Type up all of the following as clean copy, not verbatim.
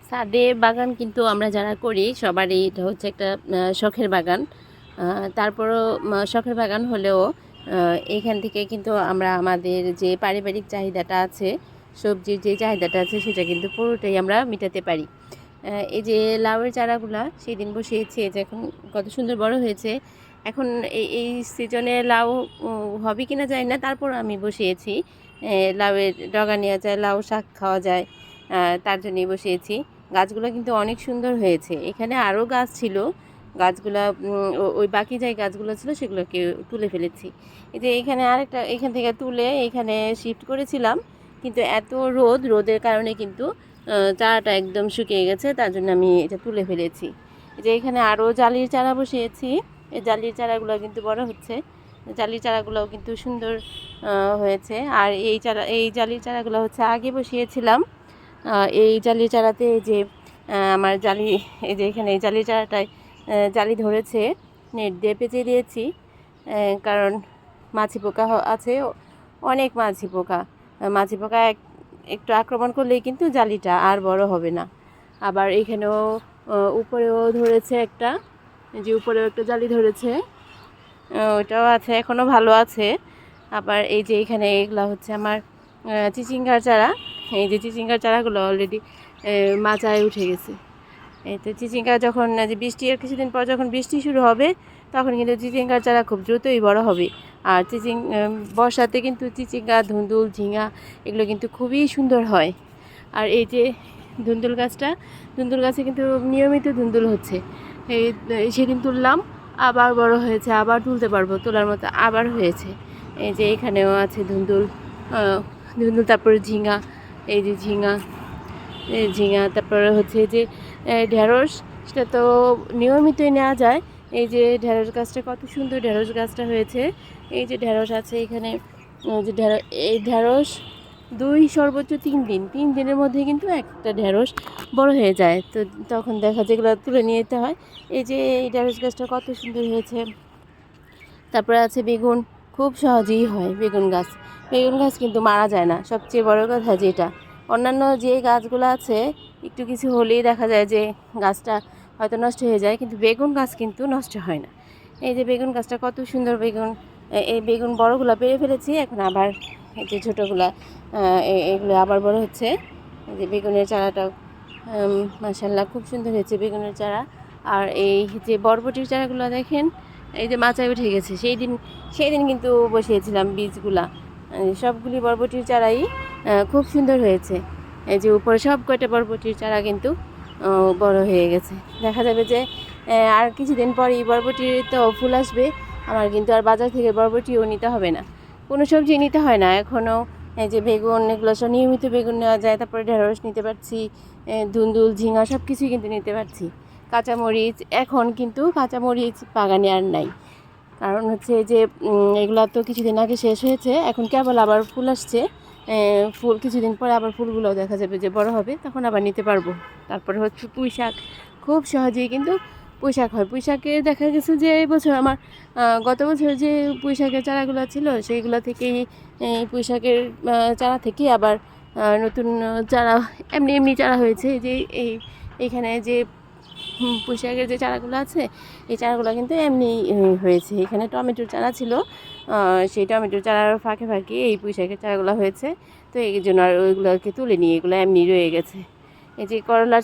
ছাদে বাগান কিন্তু আমরা যারা করি সবারই এটা হচ্ছে একটা শখের বাগান। তারপরও শখের বাগান হলেও এখান থেকে কিন্তু আমরা আমাদের যে পারিবারিক চাহিদাটা আছে, সবজির যে চাহিদাটা আছে সেটা কিন্তু পুরোটাই আমরা মেটাতে পারি। এই যে লাউয়ের চারাগুলা সেদিন বসিয়েছি, যে এখন কত সুন্দর বড় হয়েছে। এখন এই সিজনে লাউ হবে কিনা যায় না, তারপর আমি বসিয়েছি। লাউয়ের ডগা নেওয়া যায়, লাউ শাক খাওয়া যায়, তার জন্যই বসিয়েছি। গাছগুলো কিন্তু অনেক সুন্দর হয়েছে। এখানে আরও গাছ ছিল, গাছগুলা ওই বাকি যে গাছগুলো ছিল সেগুলোকে তুলে ফেলেছি। এই যে এখানে আরেকটা, এখান থেকে তুলে এখানে শিফট করেছিলাম, কিন্তু এত রোদের কারণে কিন্তু চারাটা একদম শুকিয়ে গেছে, তার জন্য আমি এটা তুলে ফেলেছি। এই যে এখানে আরও জালির চারা বসিয়েছি, এই জালির চারাগুলো কিন্তু বড় হচ্ছে। জালির চারাগুলোও কিন্তু সুন্দর হয়েছে। আর এই জালির চারাগুলো হচ্ছে আগে বসিয়েছিলাম। এই জালির চারাতে যে আমার জালি, এই যে এখানে এই জালির চারাটায় জালি ধরেছে, নেট দিয়ে পেঁচিয়ে দিয়েছি। কারণ মাছি পোকা আছে, অনেক মাছি পোকা একটু আক্রমণ করলেই কিন্তু জালিটা আর বড় হবে না। আবার এখানেও উপরেও ধরেছে একটা, যে উপরেও একটা জালি ধরেছে, ওইটাও আছে, এখনও ভালো আছে। আবার এই যে এখানে এগুলো হচ্ছে আমার চিচিঙ্গার চারা। এই যে চিচিঙ্গার চারাগুলো অলরেডি মাচায় উঠে গেছে। এই তো চিচিঙ্গা যখন যে বৃষ্টির কিছুদিন পর যখন বৃষ্টি শুরু হবে, তখন কিন্তু চিচিঙ্গার চারা খুব দ্রুতই বড় হবে। আর বর্ষাতে কিন্তু চিচিঙ্গা, ধুন্দুল, ঝিঙা এগুলো কিন্তু খুবই সুন্দর হয়। আর এই যে ধুন্দুল গাছে কিন্তু নিয়মিত ধুন্দুল হচ্ছে। সেদিন তুললাম, আবার বড় হয়েছে, আবার তুলতে পারবো, তোলার মতো আবার হয়েছে। এই যে এখানেও আছে ধুন্দুল, তারপরে ঝিঙা, এই যে ঝিঙা, তারপরে হচ্ছে যে ঢেঁড়স, সেটা তো নিয়মিতই নেওয়া যায়। এই যে ঢেঁড়স গাছটা, কত সুন্দর ঢেঁড়স গাছটা হয়েছে। এই যে ঢেঁড়স আছে এখানে, যে এই ঢেঁড়স সর্বোচ্চ 3 দিনের মধ্যে কিন্তু একটা ঢেঁড়স বড় হয়ে যায়। তো তখন দেখা যেগুলো তুলে নিয়ে যেতে হয়। এই যে এই ঢেঁড়স গাছটা কত সুন্দর হয়েছে। তারপরে আছে বেগুন, খুব সহজেই হয় বেগুন গাছ কিন্তু মারা যায় না। সবচেয়ে বড় কথা যেটা, অন্যান্য যে গাছগুলো আছে একটু কিছু হলেই দেখা যায় যে গাছটা হয়তো নষ্ট হয়ে যায়, কিন্তু বেগুন গাছ কিন্তু নষ্ট হয় না। এই যে বেগুন গাছটা কত সুন্দর বেগুন, এই বেগুন বড়গুলো পেরে ফেলেছি, এখন আবার এই যে ছোটোগুলা এগুলো আবার বড় হচ্ছে। এই যে বেগুনের চারাটাও মাশাআল্লাহ খুব সুন্দর হয়েছে বেগুনের চারা। আর এই যে বরবটির চারাগুলো দেখেন, এই যে মাচায় উঠে গেছে। সেই দিন কিন্তু বসিয়েছিলাম বীজগুলা, সবগুলি বরবটির চারাই খুব সুন্দর হয়েছে। এই যে উপরে সব কয়টা বরবটির চারা কিন্তু বড় হয়ে গেছে। দেখা যাবে যে আর কিছুদিন পরই বরবটির তো ফুল আসবে, আমার কিন্তু আর বাজার থেকে বরবটিও নিতে হবে না, কোনো সবজি নিতে হয় না এখনও। এই যে বেগুন, এগুলো সব নিয়মিত বেগুন নেওয়া যায়। তারপরে ঢেঁড়স নিতে পারছি, ধুন্দুল, ঝিঙা সব কিছুই কিন্তু নিতে পারছি। কাঁচামরিচ, এখন কিন্তু কাঁচামরিচ বাগানে আর নাই, কারণ হচ্ছে যে এগুলো তো কিছুদিন আগে শেষ হয়েছে, এখন কেবল আবার ফুল আসছে। ফুল কিছুদিন পরে আবার ফুলগুলো দেখা যাবে যে বড় হবে, তখন আবার নিতে পারবো। তারপরে হচ্ছে পুঁই শাক, খুব সহজেই কিন্তু পুঁই শাক হয়। পুঁই শাকে দেখা গেছে যে এই বছর আমার গত বছর যে পুঁই শাকের চারাগুলো ছিল সেইগুলো থেকেই, পুঁই শাকের চারা থেকে আবার নতুন চারা, এমনি চারা হয়েছে। যে এইখানে যে পুঁই শাকের যে চারাগুলো আছে, এই চারাগুলো কিন্তু এমনি হয়েছে। এখানে টমেটোর চারা ছিল, সেই টমেটোর চারার ফাঁকে এই পুঁই শাকের চারাগুলো হয়েছে। তো এই জন্য আর ওইগুলোকে তুলে নিয়ে এগুলো এমনি রয়ে গেছে। এই যে করলার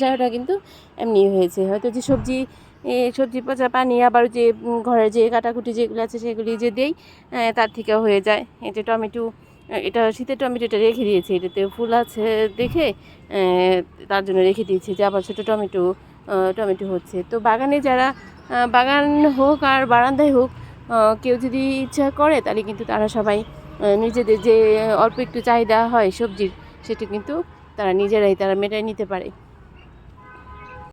চারাটা কিন্তু এমনি হয়েছে। হয়তো যে সবজি পচা পানি, আবার যে ঘরে যে কাটাকুটি যেগুলো আছে সেগুলি যে দেই, তার থেকেও হয়ে যায়। এই যে টমেটো, এটা শীতের টমেটোটা রেখে দিয়েছি, এটাতে ফুল আছে দেখে, তার জন্য রেখে দিয়েছি যে আবার ছোটো টমেটো হচ্ছে। তো বাগানে যারা, বাগান হোক আর বারান্দায় হোক, কেউ যদি ইচ্ছা করে তাহলে কিন্তু তারা সবাই নিজেদের যে অল্প একটু চাহিদা হয় সবজির, সেটা কিন্তু তারা নিজেরাই মেটায় নিতে পারে।